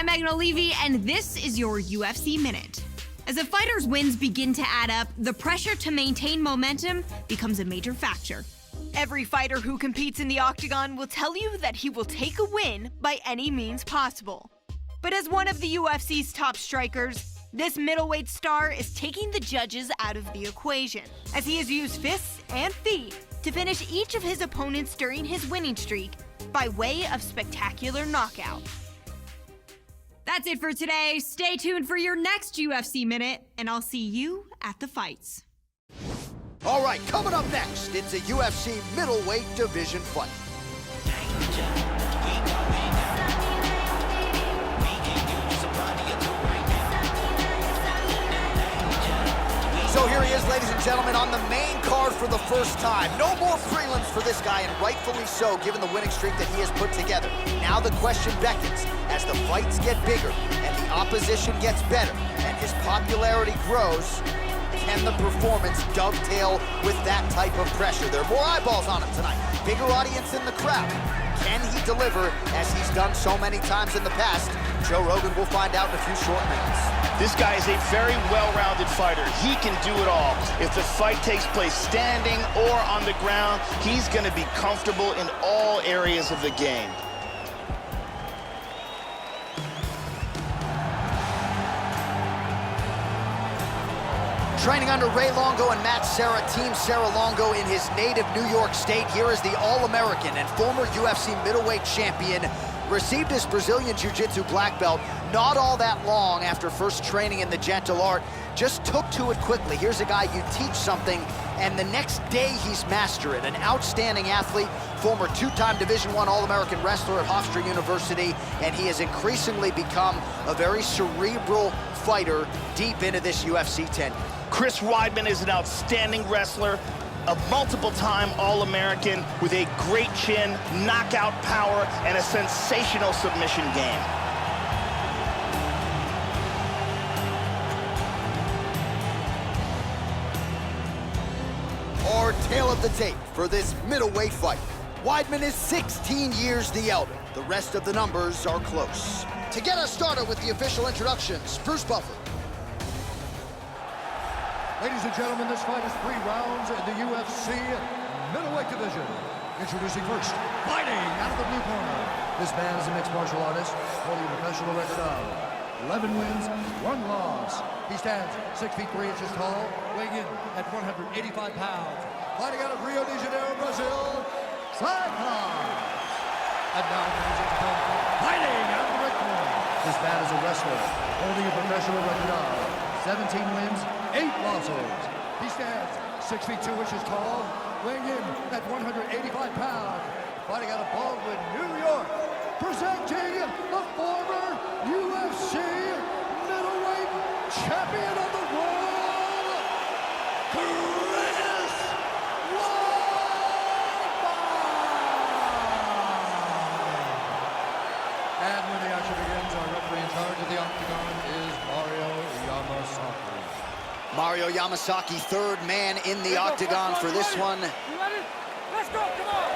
I'm Megan O'Leary, and this is your UFC Minute. As a fighter's wins begin to add up, the pressure to maintain momentum becomes a major factor. Every fighter who competes in the octagon will tell you that he will take a win by any means possible. But as one of the UFC's top strikers, this middleweight star is taking the judges out of the equation, as he has used fists and feet to finish each of his opponents during his winning streak by way of spectacular knockout. That's it for today. Stay tuned for your next UFC Minute, and I'll see you at the fights. All right, coming up next, it's a UFC middleweight division fight. So here he is, ladies and gentlemen, on the main card for the first time. No more prelims for this guy, and rightfully so, given the winning streak that he has put together. Now the question beckons, as the fights get bigger and the opposition gets better and his popularity grows, can the performance dovetail with that type of pressure? There are more eyeballs on him tonight, bigger audience in the crowd. Can he deliver as he's done so many times in the past? Joe Rogan will find out in a few short minutes. This guy is a very well-rounded fighter. He can do it all. If the fight takes place standing or on the ground, he's going to be comfortable in all areas of the game. Training under Ray Longo and Matt Serra, Team Serra Longo in his native New York State. Here is the All-American and former UFC middleweight champion. Received his Brazilian Jiu-Jitsu black belt not all that long after first training in the gentle art. Just took to it quickly. Here's a guy you teach something, and the next day he's master it. An outstanding athlete, former two-time Division I All-American wrestler at Hofstra University, and he has increasingly become a very cerebral fighter deep into this UFC tenure. Chris Weidman is an outstanding wrestler, a multiple-time All-American with a great chin, knockout power, and a sensational submission game. Our tale of the tape for this middleweight fight. Weidman is 16 years the elder. The rest of the numbers are close. To get us started with the official introductions, Bruce Buffer. Ladies and gentlemen, this fight is 3 rounds in the UFC middleweight division. Introducing first, fighting out of the blue corner. This man is a mixed martial artist, holding a professional record of 11 wins, 1 loss. He stands 6 feet 3 inches tall, weighing in at 185 pounds. Fighting out of Rio de Janeiro, Brazil, and now fighting out of the red corner. This man is a wrestler, holding a professional record of 17 wins, 8 losses. He stands 6 feet 2 inches tall, weighing in at 185 pounds. Fighting out of Baldwin, New York, presenting the former UFC middleweight champion of the world, Chris Weidman. And when the action begins, our referee in charge of the octagon is Mario Yamasaki, third man in the octagon for this one. You ready? Let's go, come on!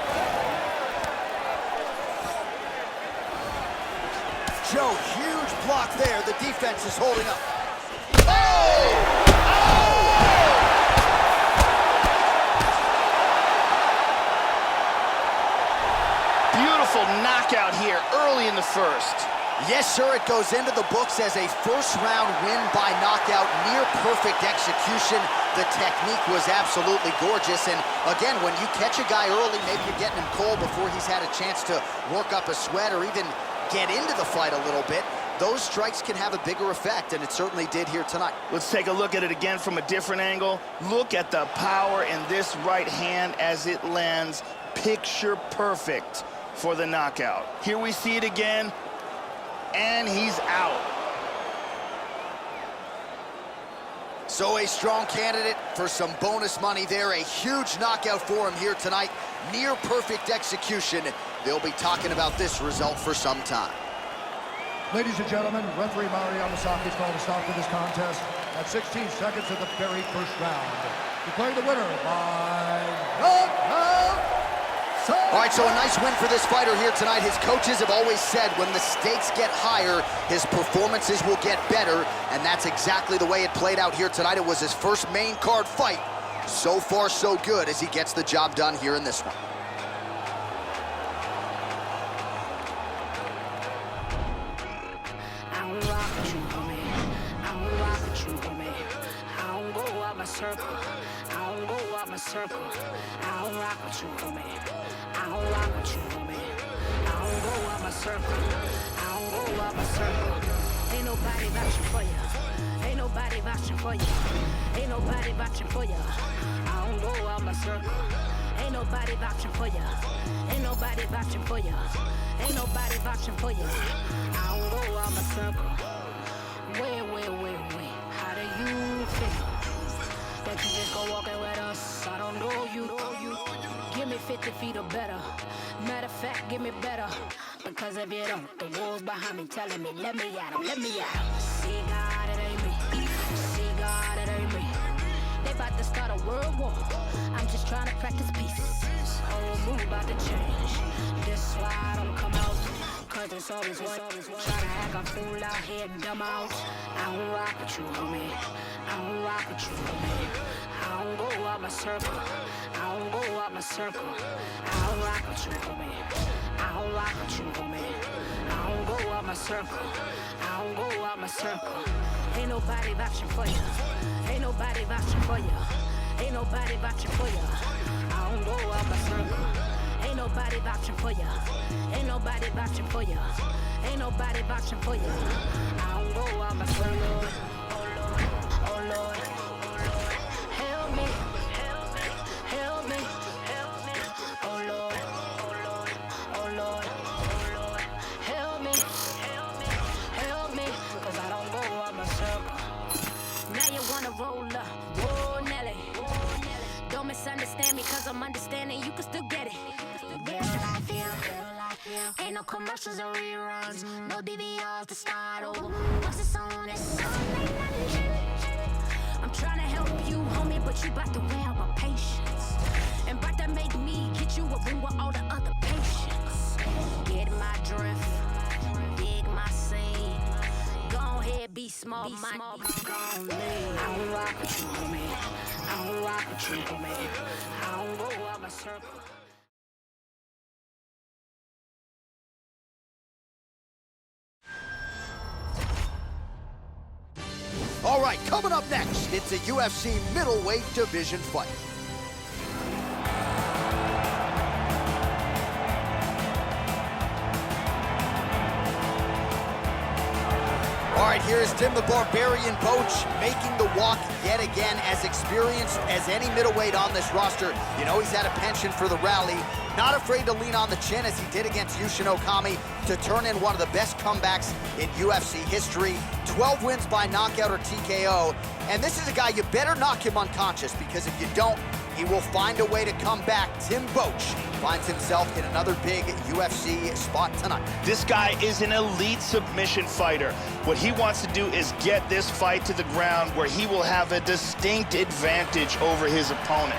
Joe, huge block there. The defense is holding up. Beautiful knockout here early in the first. Yes, sir, it goes into the books as a first-round win by knockout, near-perfect execution. The technique was absolutely gorgeous, and again, when you catch a guy early, maybe you're getting him cold before he's had a chance to work up a sweat or even get into the fight a little bit, those strikes can have a bigger effect, and it certainly did here tonight. Let's take a look at it again from a different angle. Look at the power in this right hand as it lands. Picture perfect for the knockout. Here we see it again. And he's out. So a strong candidate for some bonus money there. A huge knockout for him here tonight. Near perfect execution. They'll be talking about this result for some time. Ladies and gentlemen, referee Mario Yamasaki has called a stop to this contest at 16 seconds of the very first round. Declaring the winner by knockout All right, so a nice win for this fighter here tonight. His coaches have always said when the stakes get higher, his performances will get better, and that's exactly the way it played out here tonight. It was his first main card fight. So far, so good as he gets the job done here in this one. Circle. I don't go out my circle. I don't rock with you, homie. I don't rock with you, homie. I don't go out my circle. I don't go out my circle. Ain't nobody vouching for you. Ain't nobody vouching for you. Ain't nobody vouching for you. I don't go out my circle. Ain't nobody vouching for you. Ain't nobody vouching for you. Ain't nobody vouching for you. I don't go out my circle. Wait. How do you feel? That you just go walking with us, I don't know you. Give me 50 feet or better. Matter of fact, give me better. Because if you don't, the wolves behind me telling me, let me at 'em, let me at 'em. See God, it ain't me. See God, it ain't me. They about to start a world war. I'm just trying to practice peace. Whole mood about to change. This why I don't come out. Cause it's always one. Try to act a fool out here, dumb out. I don't rock with you, homie. I don't rock with you, homie. I don't go out my circle. I don't go out my circle. I don't rock with you, homie. I don't rock with you, homie. I don't go out my circle. I don't go out my circle. Ain't nobody vouching for you. Ain't nobody vouching for you. Ain't nobody vouching for you. I don't go out my circle. Ain't nobody vouching for you. Ain't nobody vouching for you. Ain't nobody vouching for you. I don't go out my circle. Oh Lord, help me, help me. Oh Lord, help me, cause I don't go out my circle. Now you wanna roll up, whoa Nelly. Don't misunderstand me, cause I'm understanding you can still get it. Real life here, ain't no commercials or reruns, no DVRs to start over. Once it's on, it's on. I'm trying to help you, homie, but you bout to wear out my patience. And bout to make me get you a ring with all the other patience. Get my drift, dig my scene. Go ahead, be small, my gon' leave. I don't rock with you, homie. I don't rock with you, homie. I don't go out my circle. All right, coming up next, it's a UFC middleweight division fight. All right, here's Tim the Barbarian Boach making the walk yet again, as experienced as any middleweight on this roster. You know he's had a penchant for the rally, not afraid to lean on the chin as he did against Yushin Okami to turn in one of the best comebacks in UFC history. 12 wins by knockout or TKO. And this is a guy, you better knock him unconscious, because if you don't, he will find a way to come back. Tim Boach finds himself in another big UFC spot tonight. This guy is an elite submission fighter. What he wants to do is get this fight to the ground where he will have a distinct advantage over his opponent.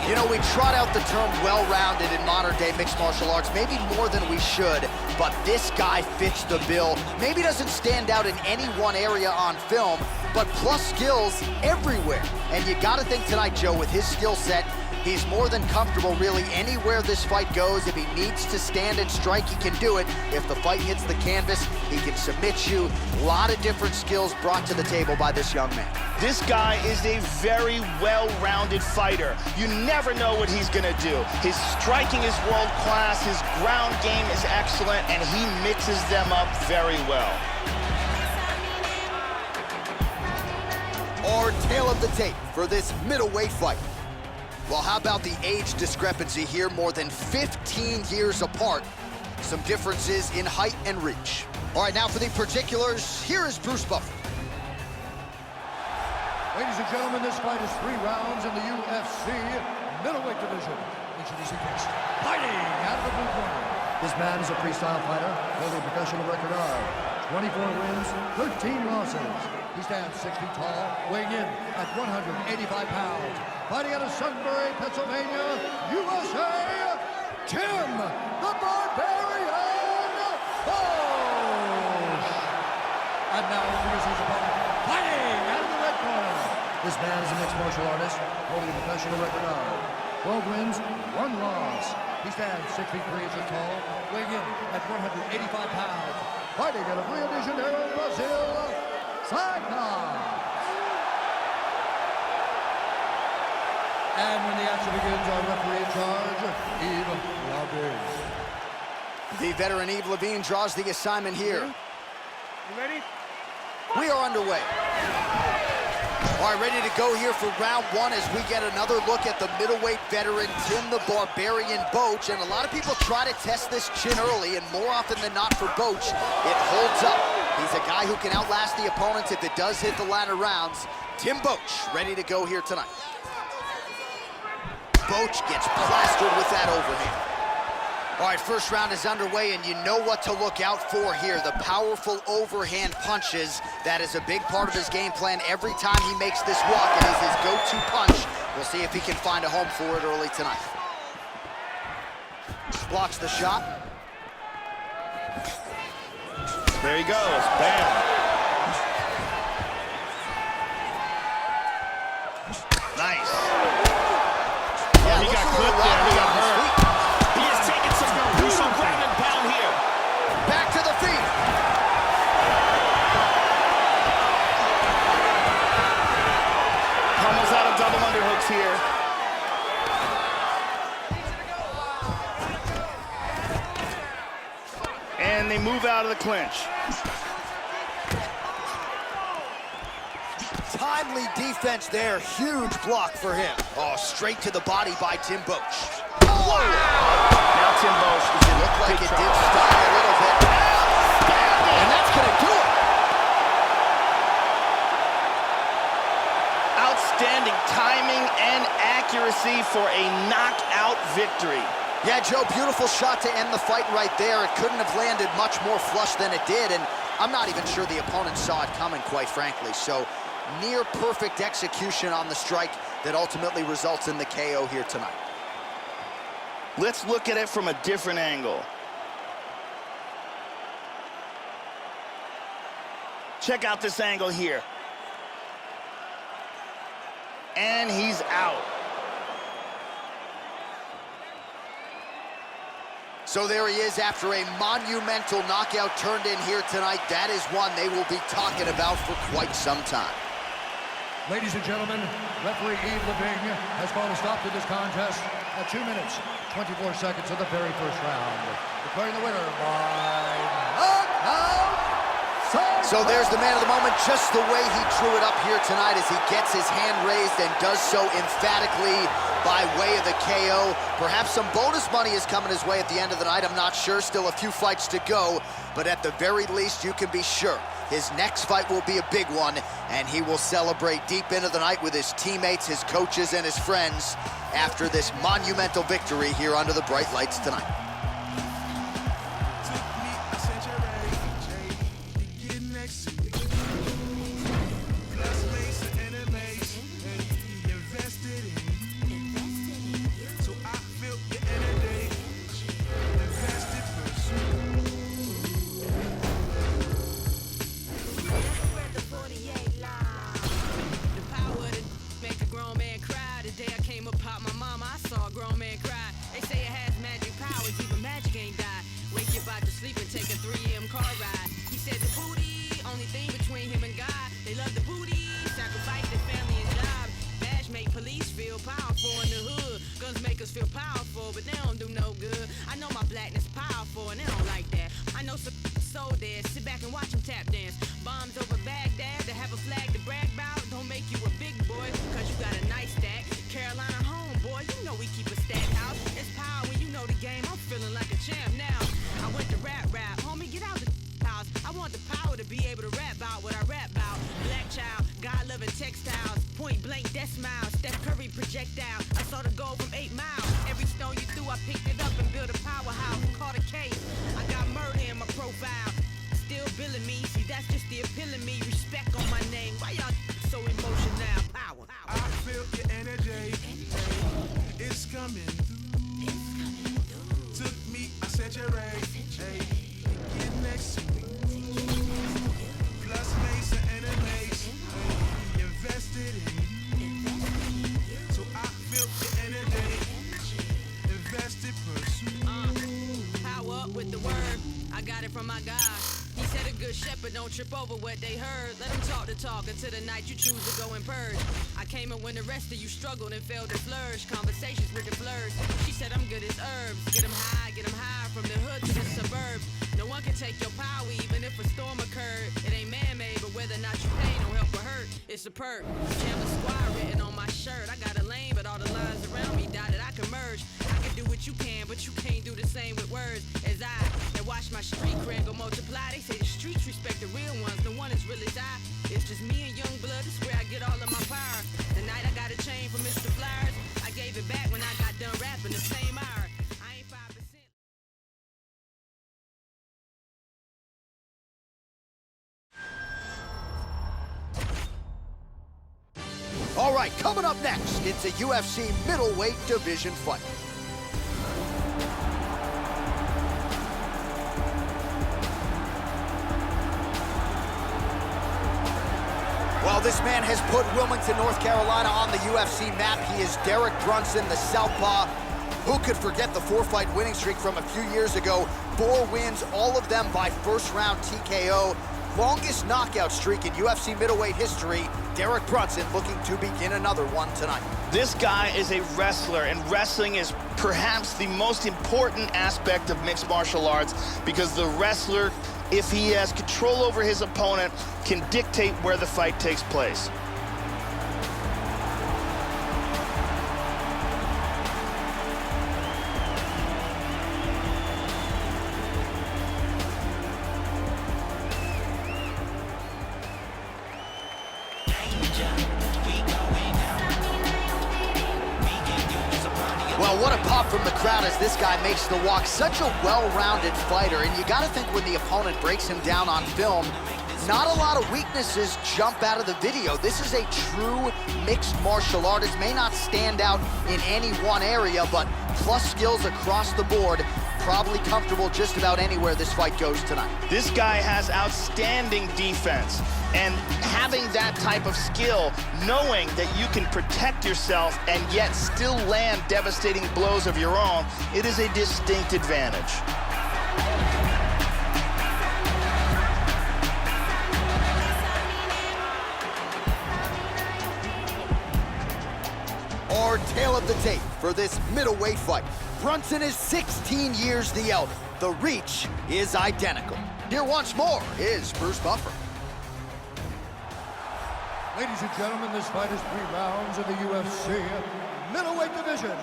You know, we trot out the term well-rounded in modern-day mixed martial arts, maybe more than we should, but this guy fits the bill. Maybe doesn't stand out in any one area on film, but plus skills everywhere. And you gotta think tonight, Joe, with his skill set, he's more than comfortable really anywhere this fight goes. If he needs to stand and strike, he can do it. If the fight hits the canvas, he can submit you. A lot of different skills brought to the table by this young man. This guy is a very well-rounded fighter. You never know what he's gonna do. His striking is world-class, his ground game is excellent, and he mixes them up very well. Our tale of the tape for this middleweight fight. Well, how about the age discrepancy here? More than 15 years apart. Some differences in height and reach. All right, now for the particulars, here is Bruce Buffer. Ladies and gentlemen, this fight is 3 rounds in the UFC middleweight division. Introducing first, fighting out of the blue corner. This man is a freestyle fighter, holding a professional record of 24 wins, 13 losses. He stands 6 feet tall, weighing in at 185 pounds. Fighting out of Sunbury, Pennsylvania, USA, Tim the Barbarian Bosch. And now introducing his opponent, fighting out of the red corner. This man is a mixed martial artist, holding a professional record of 12 wins, 1 loss. He stands 6 feet 3 inches tall, weighing in at 185 pounds. Fighting out of Rio de Janeiro, Brazil, Seja. And when the action begins, our referee in charge, Yves Levine. The veteran Yves Levine draws the assignment here. You ready? We are underway. All right, ready to go here for round 1 as we get another look at the middleweight veteran, Tim the Barbarian Boach. And a lot of people try to test this chin early, and more often than not for Boach, it holds up. He's a guy who can outlast the opponents if it does hit the latter rounds. Tim Boach, ready to go here tonight. Boach gets plastered with that overhand. All right, first round is underway, and you know what to look out for here. The powerful overhand punches. That is a big part of his game plan. Every time he makes this walk, it is his go-to punch. We'll see if he can find a home for it early tonight. Blocks the shot. There he goes. Bam. Nice. Yeah, He got clipped there. He got hurt. He has taken some brutal ground and pound here. Back to the feet. Almost out of double underhooks here. And they move out of the clinch. Timely defense there. Huge block for him. Oh, straight to the body by Tim Boach. Wow! Now Tim Boach is in Looked like big it trouble. did stop a little bit. And that's going to do it. Outstanding timing and accuracy for a knockout victory. Yeah, Joe, beautiful shot to end the fight right there. It couldn't have landed much more flush than it did, and I'm not even sure the opponent saw it coming, quite frankly. So, near perfect execution on the strike that ultimately results in the KO here tonight. Let's look at it from a different angle. Check out this angle here. And he's out. So there he is after a monumental knockout turned in here tonight. That is one they will be talking about for quite some time. Ladies and gentlemen, referee Yves Levine has called a stop to this contest at 2 minutes, 24 seconds of the very first round. Declaring the winner by knockout. So there's the man of the moment, just the way he drew it up here tonight as he gets his hand raised and does so emphatically by way of the KO. Perhaps some bonus money is coming his way at the end of the night. I'm not sure. Still a few fights to go. But at the very least, you can be sure his next fight will be a big one, and he will celebrate deep into the night with his teammates, his coaches, and his friends after this monumental victory here under the bright lights tonight. Feel powerful, but they don't do no good. I know my blackness powerful, and they don't like that. I know some so dead. Sit back and watch them tap dance. Bombs over Baghdad to have a flag to brag about. Don't make you a big boy, cause you got a nice stack. Carolina home, boy, you know we keep a stack house. It's power when you know the game. I'm feeling like a champ now. I went to rap, homie, get out the house. I want the power to be able to rap about what I rap about. Black child, God-loving textiles. still billing me. See, that's just the appeal of me. Respect on my name. Why y'all so emotional? Power. I feel your energy. It's coming through. Took me, I said you're right. Hey, get next to me. Plus mates and enemies. Hey, invested in you. So I feel your energy. Invested, pursue. Power up with the word. I got it from my God. He said a good shepherd don't trip over what they heard. Let them talk the talk until the night you choose to go and purge. I came in when the rest of you struggled and failed to flourish. Conversations with the blurs. She said I'm good as herbs. Get them high from the hood to the suburbs. No one can take your power even if a storm occurred. It ain't man-made, but whether or not you pain or help or hurt, it's a perk. Damn, the squad written on my shirt. I got a lane, but all the lines around me dotted. I can merge. I can do what you can, but you can't do the same with words as I. And watch my street cred go multiply. They say the streets respect the real ones. No one is really die. It's just me and young blood. It's where I get all of my power. The night I got a chain from Mr. Flyers, I gave it back when I got done rapping the same hour. I ain't 5%. All right, coming up next, it's a UFC middleweight division fight. Well, this man has put Wilmington, North Carolina on the UFC map. He is Derek Brunson, the Southpaw. Who could forget the 4-fight winning streak from a few years ago? 4 wins, all of them by first-round TKO. Longest knockout streak in UFC middleweight history. Derek Brunson looking to begin another one tonight. This guy is a wrestler, and wrestling is perhaps the most important aspect of mixed martial arts because the wrestler, if he has control over his opponent, can dictate where the fight takes place. Well, what a pop from the crowd as this guy makes the walk. Such a well-rounded fighter, and you got to think when the opponent breaks him down on film, not a lot of weaknesses jump out of the video. This is a true mixed martial artist. May not stand out in any one area, but plus skills across the board. Probably comfortable just about anywhere this fight goes tonight. This guy has outstanding defense, and having that type of skill, knowing that you can protect yourself and yet still land devastating blows of your own, it is a distinct advantage. Our tale of the tape for this middleweight fight. Brunson is 16 years the elder. The reach is identical. Here once more is Bruce Buffer. Ladies and gentlemen, this fight is 3 rounds of the UFC middleweight division.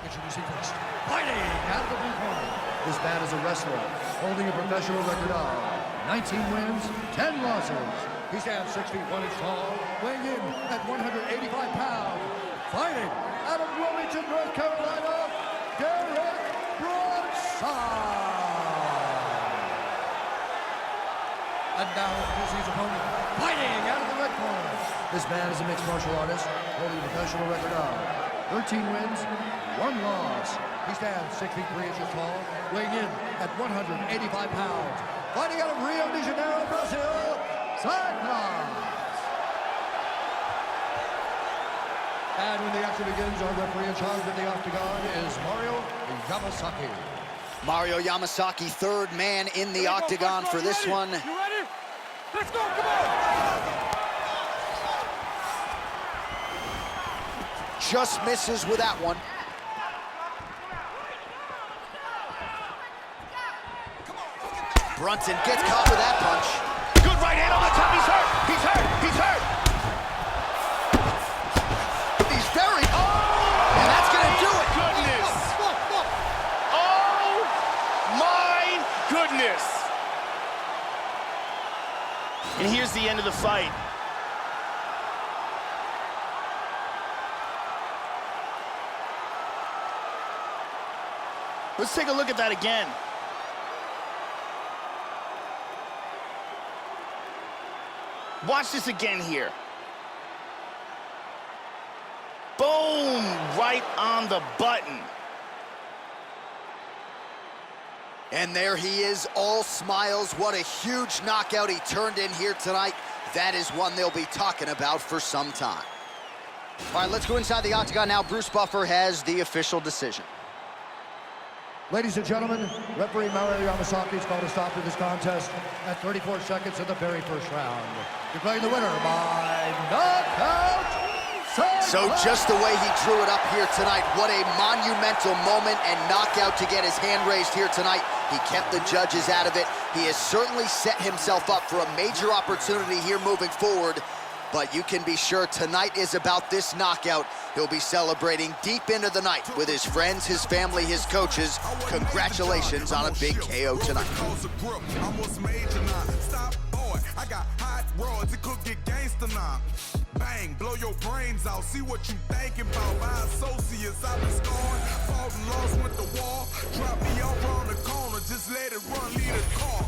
Introducing first, fighting out of the blue corner. This man is a wrestler, holding a professional record of 19 wins, 10 losses. He stands 6 feet 1 inch tall, weighing in at 185 pounds. Fighting out of Wilmington, North Carolina, Derek Brunson. And now here's his opponent, fighting out of the red corner. This man is a mixed martial artist, holding a professional record of 13 wins, 1 loss. He stands 6 feet 3 inches tall, weighing in at 185 pounds. Fighting out of Rio de Janeiro, Brazil, Cyclops. And when the action begins, our referee in charge of the octagon is Mario Yamasaki. Mario Yamasaki, third man in the octagon for this one. You ready? Let's go, come on! Just misses with that one. Brunson gets caught with that punch. Good right hand on the top. He's hurt. He's hurt. He's hurt. He's very... Oh! And that's going to do it. Goodness. Oh, my goodness. And here's the end of the fight. Let's take a look at that again. Watch this again here. Boom! Right on the button. And there he is, all smiles. What a huge knockout he turned in here tonight. That is one they'll be talking about for some time. All right, let's go inside the octagon now. Bruce Buffer has the official decision. Ladies and gentlemen, referee Mario Yamasaki has called a stop to this contest at 34 seconds of the very first round. Declaring the winner by knockout. So just the way he drew it up here tonight, what a monumental moment and knockout to get his hand raised here tonight. He kept the judges out of it. He has certainly set himself up for a major opportunity here moving forward. But you can be sure tonight is about this knockout. He'll be celebrating deep into the night with his friends, his family, his coaches. Congratulations on a big KO tonight. I got hot rods, it could get gangster now. Bang, blow your brains out, see what you thinking about. My associates, I've been scorned, fought and lost, went to war. Drop me off around the corner, just let it run, lead a car.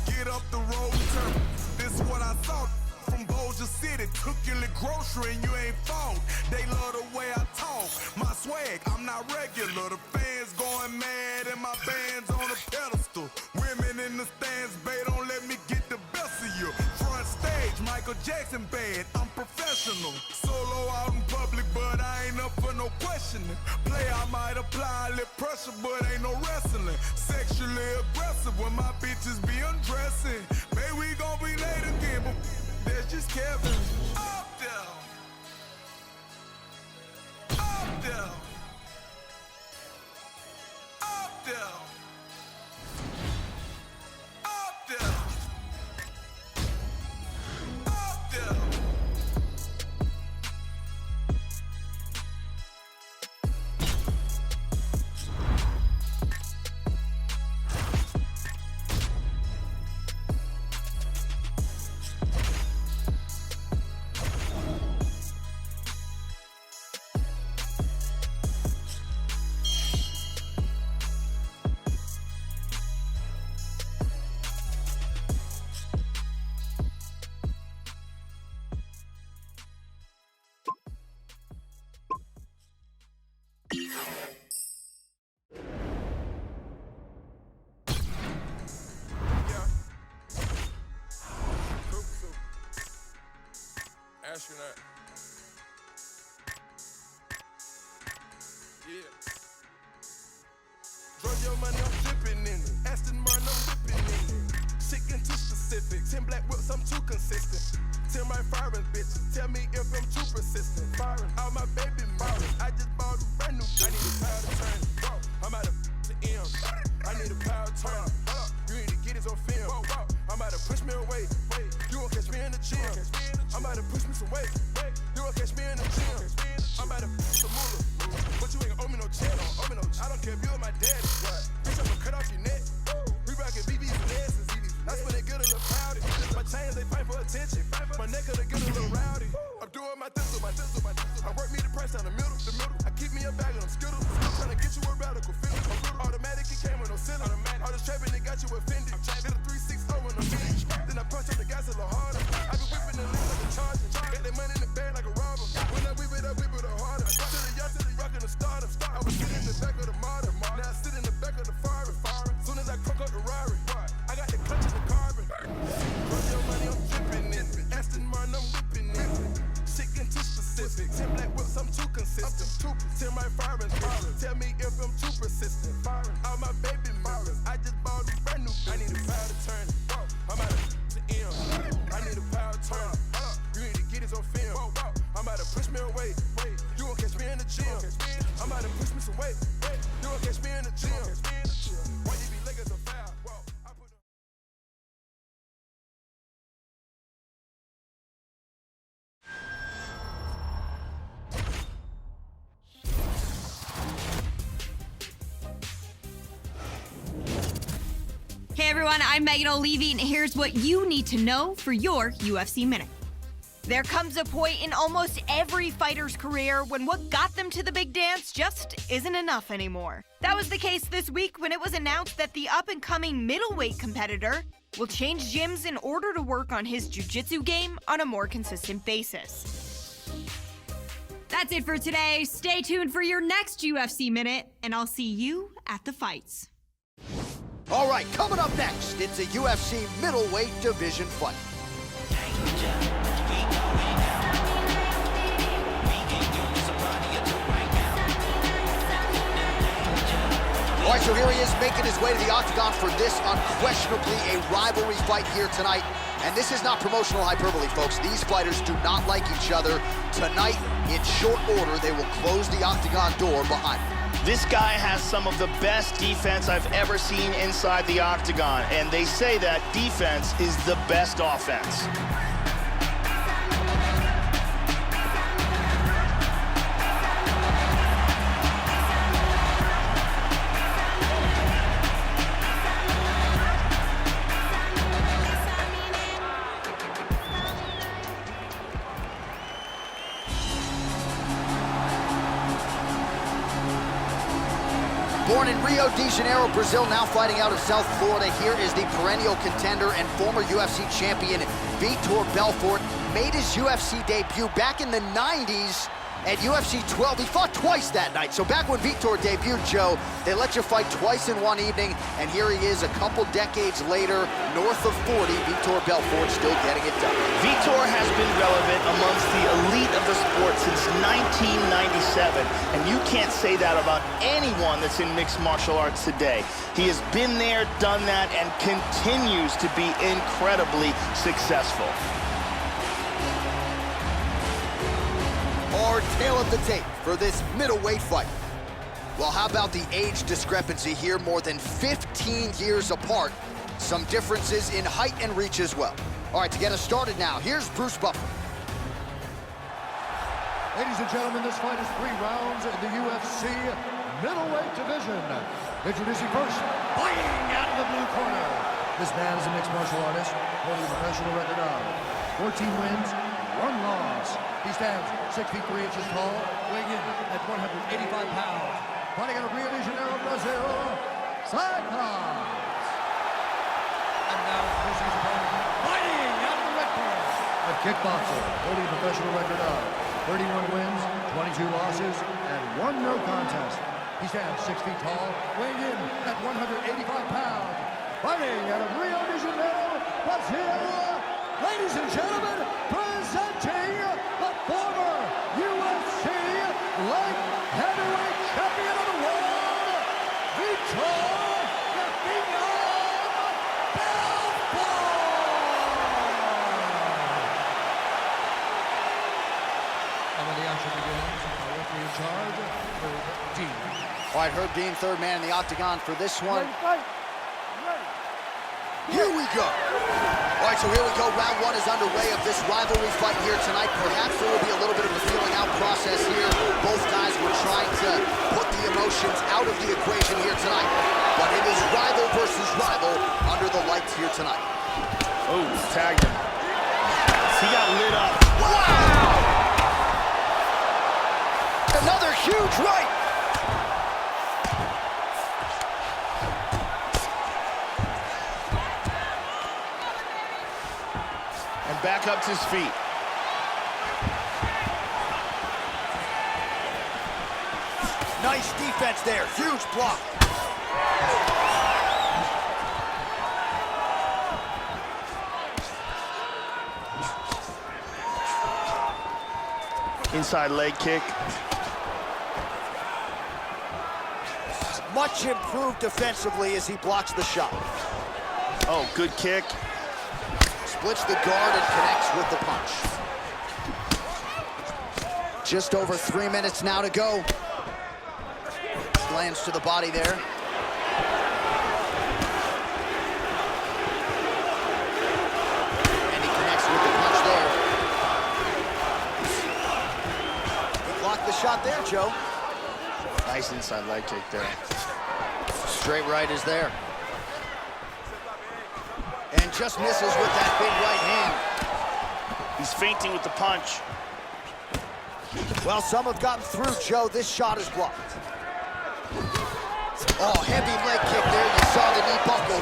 Get up the road, turn. This is what I thought. From Bossier City, took your little grocery and you ain't fault. They love the way I talk, my swag, I'm not regular. The fans going mad and my band's on a pedestal. Women in the stands, babe, don't let me get the best of you. Front stage, Michael Jackson bad, I'm professional. Solo out in public, but I ain't up for no questioning. Play, I might apply a little pressure, but ain't no wrestling. Sexually aggressive when my bitches be undressing. Babe, we gon' be late again, but there's just Kevin. Up there. Up there. Up there. Up there. Up there. Astronaut. Yeah. Throw your money, I'm dripping in it. Aston Martin, I'm whipping in it. Chicken too specific. 10 black whips, I'm too consistent. 10 right firing bitches. Tell me if I'm too persistent. Firing all my baby mamas. I just bought a brand new. I need a power to turn. Whoa. I'm out of to M. I need a power turn. You need to get this on film. Whoa. I'm about to push me away. You won't catch me in the gym. I'm about to push me some weight. You won't catch me in the gym. I'm about to push some moolah. But you ain't gonna owe me no check. I don't care if you're my daddy. Bitch, I'ma cut off your neck. We rockin' BBs and S's. That's when they get a little powder. My chains, they fight for attention. My neck, they get a little rowdy. I'm doing my thistle. I work me the price down the middle. I keep me a bag of them skittles. I'm trying to get you a radical feeling. Automatic, it came with no ceiling. All this trapping, they got you offended. Did a 360 when I'm finished. Then I punch up the gas a little harder. I be whipping the lens like a charger. Got that money in the bag like a robber. When I whip it harder. To the young, to the rockin' the starter. I was sitting in the back of the modern. Now I sit in the back of the Ferrari. Soon as I crunk up the Rari, I got the clutch in the carbon. Run your money, I'm dripping in it. Aston Martin, I'm whipping in it. Chicken too specific. 10 black whips, I'm too consistent. 10 right firing bitches. Tell me if I'm too persistent. All my baby mamas. I just bought a brand new. I need a power to turn. I'm out of to M. I need a power turn. You need to get this on film. I'm about to push me away. You won't catch me in the gym. I'm about to push me some weight. You won't catch me in the gym. Why you be looking so foul? Hey everyone, I'm Megan O'Leary, and here's what you need to know for your UFC Minute. There comes a point in almost every fighter's career when what got them to the big dance just isn't enough anymore. That was the case this week when it was announced that the up-and-coming middleweight competitor will change gyms in order to work on his jiu-jitsu game on a more consistent basis. That's it for today. Stay tuned for your next UFC Minute, and I'll see you at the fights. All right, coming up next, it's a UFC middleweight division fight. All right, so here he is making his way to the octagon for this unquestionably a rivalry fight here tonight. And this is not promotional hyperbole, folks. These fighters do not like each other. Tonight, in short order, they will close the octagon door behind them. This guy has some of the best defense I've ever seen inside the octagon, and they say that defense is the best offense. Born in Rio de Janeiro, Brazil, now fighting out of South Florida, here is the perennial contender and former UFC champion, Vitor Belfort. Made his UFC debut back in the 90s at UFC 12. He fought twice that night. So back when Vitor debuted, Joe, they let you fight twice in one evening, and here he is a couple decades later, north of 40, Vitor Belfort still getting it done. Vitor has been relevant amongst the elite of the sport since 1997, and you can't say that about anyone that's in mixed martial arts today. He has been there, done that, and continues to be incredibly successful. Our tale of the tape for this middleweight fight. Well, how about the age discrepancy here? More than 15 years apart. Some differences in height and reach as well. All right, to get us started now, here's Bruce Buffer. Ladies and gentlemen, this fight is 3 rounds in the UFC middleweight division. Introducing first, fighting out of the blue corner. This man is a mixed martial artist, holding a professional record of 14 wins, 1 loss. He stands 6 feet 3 inches tall, weighing in at 185 pounds. Fighting out of Rio de Janeiro, Brazil, Seja. And now introducing his opponent, fighting out of the red corner. A kickboxer, holding a professional record of 31 wins, 22 losses, and 1 no contest. He stands 6 feet tall, weighing in at 185 pounds. Fighting out of Rio de Janeiro, Brazil, ladies and gentlemen, presenting the former UFC light heavyweight champion of the world, Vitor Belfort. And when the action begins, our referee in charge, Herb Dean. All right, Herb Dean, third man in the octagon for this one. Here we go. All right, so here we go. Round 1 is underway of this rivalry fight here tonight. Perhaps there will be a little bit of a feeling out process here. Both guys were trying to put the emotions out of the equation here tonight. But it is rival versus rival under the lights here tonight. Oh, tagged him. He got lit up. Wow! Another huge right. Back up to his feet. Nice defense there. Huge block. Inside leg kick. Much improved defensively as he blocks the shot. Oh, good kick. Splits the guard and connects with the punch. Just over 3 minutes now to go. Lands to the body there. And he connects with the punch there. He blocked the shot there, Joe. Nice inside leg kick there. Straight right is there. And just misses with that big right hand. He's feinting with the punch. Well, some have gotten through, Joe. This shot is blocked. Oh, heavy leg kick there. You saw the knee buckle.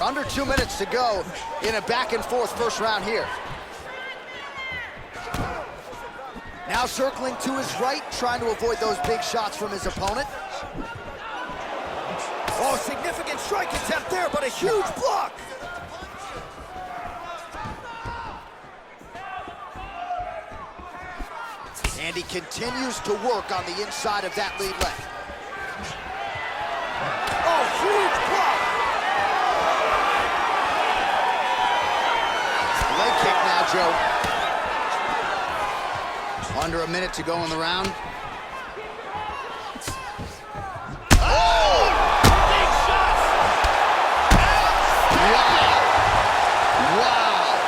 Under 2 minutes to go in a back-and-forth first round here. Now circling to his right, trying to avoid those big shots from his opponent. Oh, significant strike attempt there, but a huge block. And he continues to work on the inside of that lead leg. Oh, huge block! Leg kick now, Joe. Under a minute to go in the round. Oh! Big shots! Wow! Wow!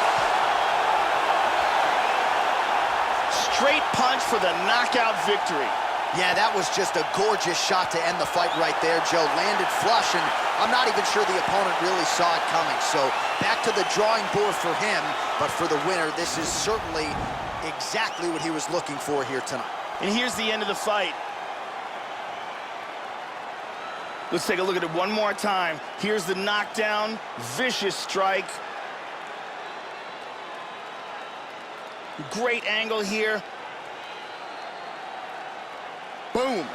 Straight punch for the knockout victory. Yeah, that was just a gorgeous shot to end the fight right there, Joe. Landed flush, and I'm not even sure the opponent really saw it coming. So back to the drawing board for him, but for the winner, this is certainly exactly what he was looking for here tonight. And here's the end of the fight. Let's take a look at it one more time. Here's the knockdown, vicious strike. Great angle here. Boom.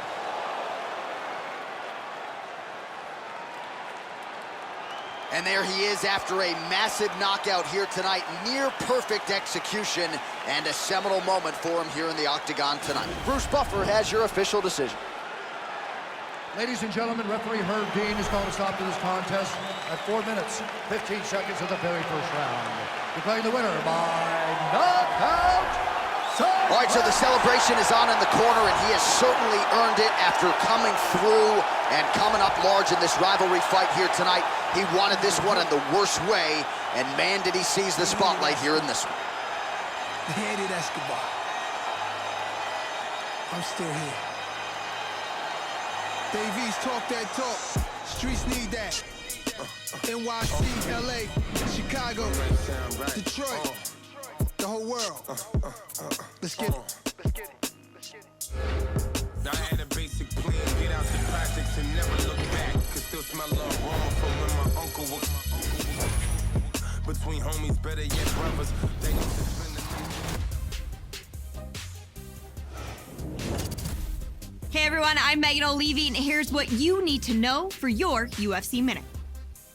And there he is after a massive knockout here tonight. Near perfect execution and a seminal moment for him here in the octagon tonight. Bruce Buffer has your official decision. Ladies and gentlemen, referee Herb Dean has called a stop to this contest at 4 minutes, 15 seconds of the very first round. Declaring the winner by knockout. All right, so the celebration is on in the corner, and he has certainly earned it after coming through and coming up large in this rivalry fight here tonight. He wanted this one in the worst way, and man, did he seize the spotlight here in this one. Hated Escobar. I'm still here. Davies, talk that talk. Streets need that. NYC, LA, Chicago, Detroit, the whole world. Let's get it. I had a basic plan, get out the projects and never look back. Could still smell love aroma from when my uncle was between homies, better yet brothers. They used to spend the Hey everyone, I'm Megan O'Leary, and here's what you need to know for your UFC Minute.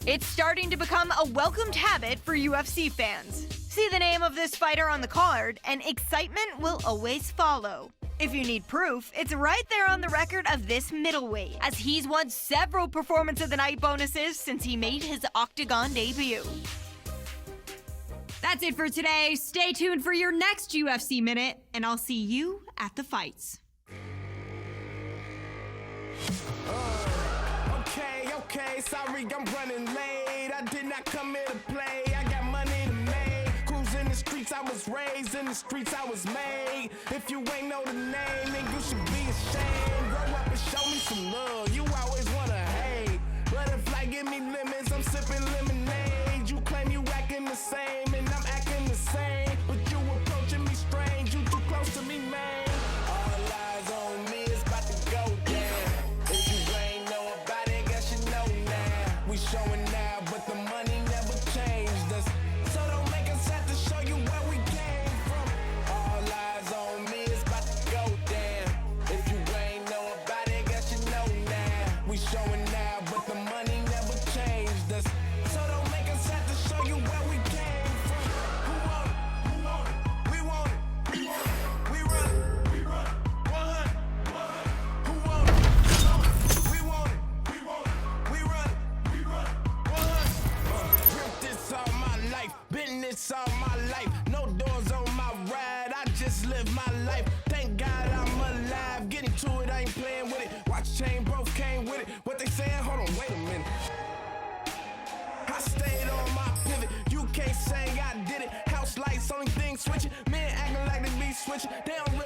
It's starting to become a welcomed habit for UFC fans. See the name of this fighter on the card, and excitement will always follow. If you need proof, it's right there on the record of this middleweight, as he's won several Performance of the Night bonuses since he made his Octagon debut. That's it for today. Stay tuned for your next UFC Minute, and I'll see you at the fights. Okay, sorry, I'm running late. I did not come here to play. I got money to make. Cruise in the streets, I was raised in the streets, I was made. If you ain't know the name, then you should be ashamed. Grow up and show me some love. You always wanna hate. Butterfly, give me lemons, I'm sipping lemonade. You claim you acting the same, and I'm acting the same. But you approaching me strange, you too close to me, man. All eyes on me, it's about to go down. If you ain't know about it, guess you know now. We showing now, but the money never changed us. So don't make us have to show you where we came from. All eyes on me, it's about to go down. If you ain't know about it, guess you know now. We showing now, but the money never changed us. So don't make us have to show you where we came from. Who want it? Who want it? We want it. We want it. We run it. We run it. 100. Who want it? We want it. We want it. We run it. We run it. 100. Ripped this all my life. Been this all my life. No doors on my ride. I just live my life. Thank God I'm alive. Getting to it, I ain't playing with it. Watch chain both came with it. What they saying? Hold on, wait a minute. I stayed on my pivot. You can't say I did it. House lights, only thing switching. Men acting like they be switching. They don't